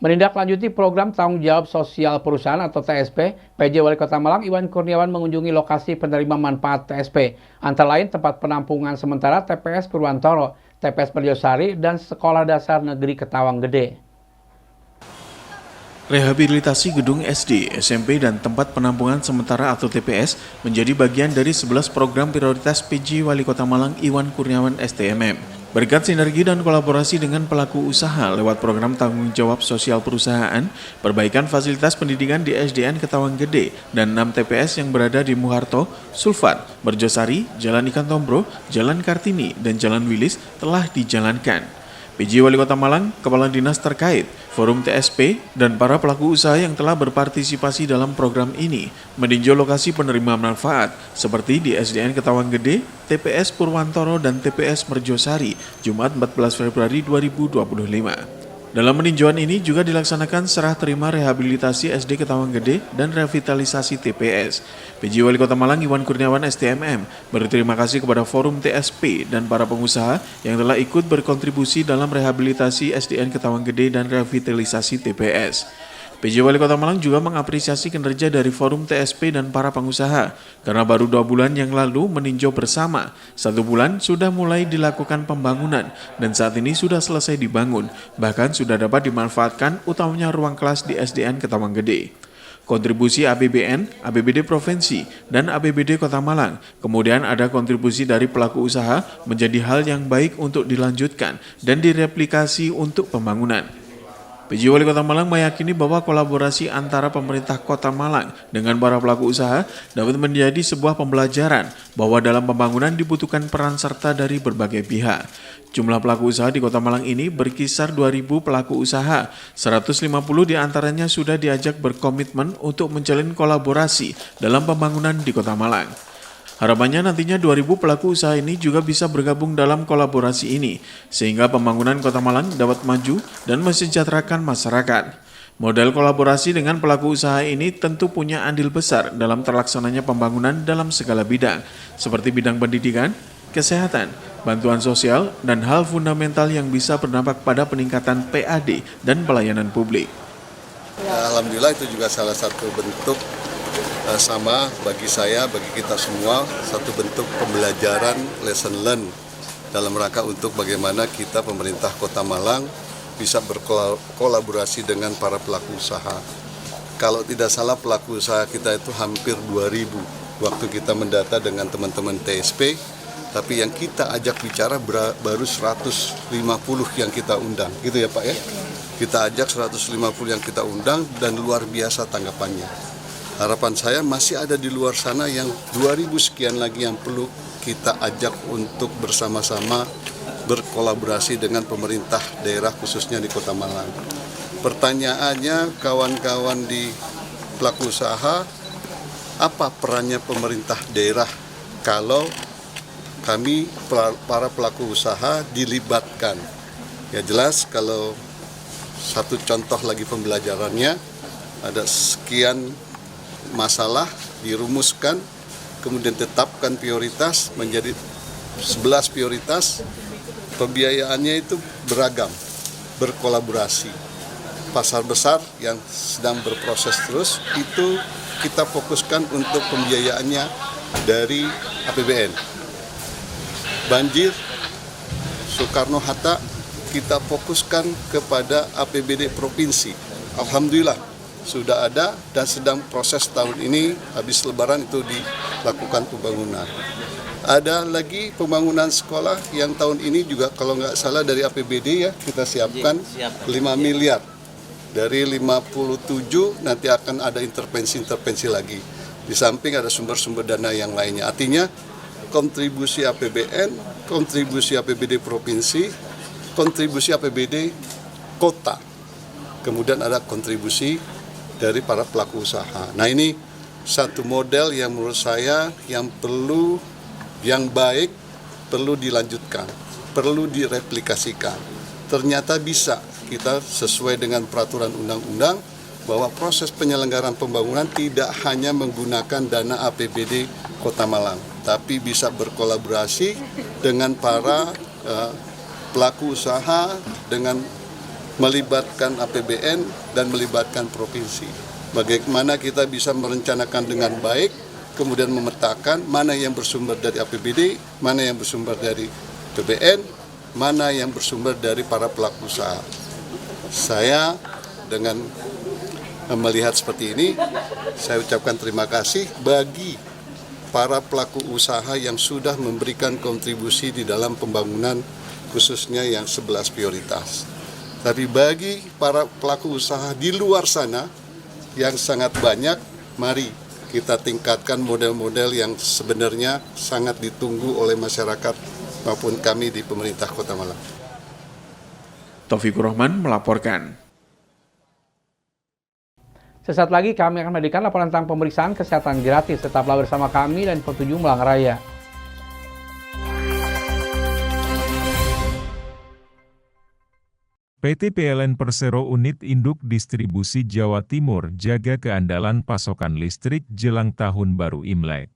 Menindaklanjuti program tanggung jawab sosial perusahaan atau TSP, PJ Wali Kota Malang Iwan Kurniawan mengunjungi lokasi penerima manfaat TSP, antara lain tempat penampungan sementara TPS Purwantoro, TPS Merjosari, dan Sekolah Dasar Negeri Ketawang Gede. Rehabilitasi gedung SD, SMP, dan tempat penampungan sementara atau TPS menjadi bagian dari 11 program prioritas PJ Wali Kota Malang Iwan Kurniawan STMM. Berkat sinergi dan kolaborasi dengan pelaku usaha lewat program tanggung jawab sosial perusahaan, perbaikan fasilitas pendidikan di SDN Ketawang Gede, dan 6 TPS yang berada di Muharto, Sulfat, Merjosari, Jalan Ikan Tombro, Jalan Kartini, dan Jalan Wilis telah dijalankan. PJ Wali Kota Malang, Kepala Dinas terkait, Forum TSP, dan para pelaku usaha yang telah berpartisipasi dalam program ini meninjau lokasi penerima manfaat seperti di SDN Ketawang Gede, TPS Purwantoro, dan TPS Merjosari, Jumat 14 Februari 2025. Dalam peninjauan ini juga dilaksanakan serah terima rehabilitasi SD Ketawang Gede dan revitalisasi TPS. PJ Wali Kota Malang Iwan Kurniawan STMM berterima kasih kepada Forum TSP dan para pengusaha yang telah ikut berkontribusi dalam rehabilitasi SDN Ketawang Gede dan revitalisasi TPS. PJ Wali Kota Malang juga mengapresiasi kinerja dari Forum TSP dan para pengusaha karena baru 2 bulan yang lalu meninjau bersama. 1 bulan sudah mulai dilakukan pembangunan dan saat ini sudah selesai dibangun. Bahkan sudah dapat dimanfaatkan utamanya ruang kelas di SDN Ketawang Gede. Kontribusi APBN, APBD Provinsi, dan APBD Kota Malang. Kemudian ada kontribusi dari pelaku usaha menjadi hal yang baik untuk dilanjutkan dan direplikasi untuk pembangunan. PJ Wali Kota Malang meyakini bahwa kolaborasi antara pemerintah Kota Malang dengan para pelaku usaha dapat menjadi sebuah pembelajaran bahwa dalam pembangunan dibutuhkan peran serta dari berbagai pihak. Jumlah pelaku usaha di Kota Malang ini berkisar 2.000 pelaku usaha. 150 diantaranya sudah diajak berkomitmen untuk menjalin kolaborasi dalam pembangunan di Kota Malang. Harapannya nantinya 2.000 pelaku usaha ini juga bisa bergabung dalam kolaborasi ini, sehingga pembangunan Kota Malang dapat maju dan mensejahterakan masyarakat. Model kolaborasi dengan pelaku usaha ini tentu punya andil besar dalam terlaksananya pembangunan dalam segala bidang, seperti bidang pendidikan, kesehatan, bantuan sosial, dan hal fundamental yang bisa berdampak pada peningkatan PAD dan pelayanan publik. Alhamdulillah itu juga salah satu bentuk sama bagi saya, bagi kita semua, satu bentuk pembelajaran lesson learn dalam rangka untuk bagaimana kita pemerintah Kota Malang bisa berkolaborasi dengan para pelaku usaha. Kalau tidak salah pelaku usaha kita itu hampir 2.000 waktu kita mendata dengan teman-teman TSP, tapi yang kita ajak bicara baru 150 yang kita undang, gitu ya Pak ya? Kita ajak 150 yang kita undang dan luar biasa tanggapannya. Harapan saya masih ada di luar sana yang 2.000 sekian lagi yang perlu kita ajak untuk bersama-sama berkolaborasi dengan pemerintah daerah khususnya di Kota Malang. Pertanyaannya kawan-kawan di pelaku usaha, apa perannya pemerintah daerah kalau kami para pelaku usaha dilibatkan? Ya jelas kalau satu contoh lagi pembelajarannya ada sekian masalah dirumuskan, kemudian tetapkan prioritas menjadi 11 prioritas, pembiayaannya itu beragam, berkolaborasi. Pasar besar yang sedang berproses terus, itu kita fokuskan untuk pembiayaannya dari APBN. Banjir, Soekarno-Hatta, kita fokuskan kepada APBD Provinsi. Alhamdulillah, sudah ada dan sedang proses tahun ini, habis lebaran itu dilakukan pembangunan. Ada lagi pembangunan sekolah yang tahun ini juga kalau nggak salah dari APBD ya, kita siapkan 5 miliar. Dari 57 nanti akan ada intervensi-intervensi lagi. Di samping ada sumber-sumber dana yang lainnya. Artinya kontribusi APBN, kontribusi APBD Provinsi, kontribusi APBD Kota. Kemudian ada kontribusi dari para pelaku usaha. Nah ini satu model yang menurut saya yang baik, perlu dilanjutkan, perlu direplikasikan. Ternyata bisa kita sesuai dengan peraturan undang-undang bahwa proses penyelenggaraan pembangunan tidak hanya menggunakan dana APBD Kota Malang, tapi bisa berkolaborasi dengan para pelaku usaha, dengan melibatkan APBN dan melibatkan provinsi. Bagaimana kita bisa merencanakan dengan baik, kemudian memetakan mana yang bersumber dari APBD, mana yang bersumber dari APBN, mana yang bersumber dari para pelaku usaha. Saya dengan melihat seperti ini, saya ucapkan terima kasih bagi para pelaku usaha yang sudah memberikan kontribusi di dalam pembangunan khususnya yang 11 prioritas. Tapi bagi para pelaku usaha di luar sana yang sangat banyak, mari kita tingkatkan model-model yang sebenarnya sangat ditunggu oleh masyarakat maupun kami di pemerintah Kota Malang. Taufikur Rahman melaporkan. Sesaat lagi kami akan menghadirkan laporan tentang pemeriksaan kesehatan gratis. Tetaplah bersama kami dan Info 7 Malang Raya. PT PLN Persero Unit Induk Distribusi Jawa Timur jaga keandalan pasokan listrik jelang Tahun Baru Imlek.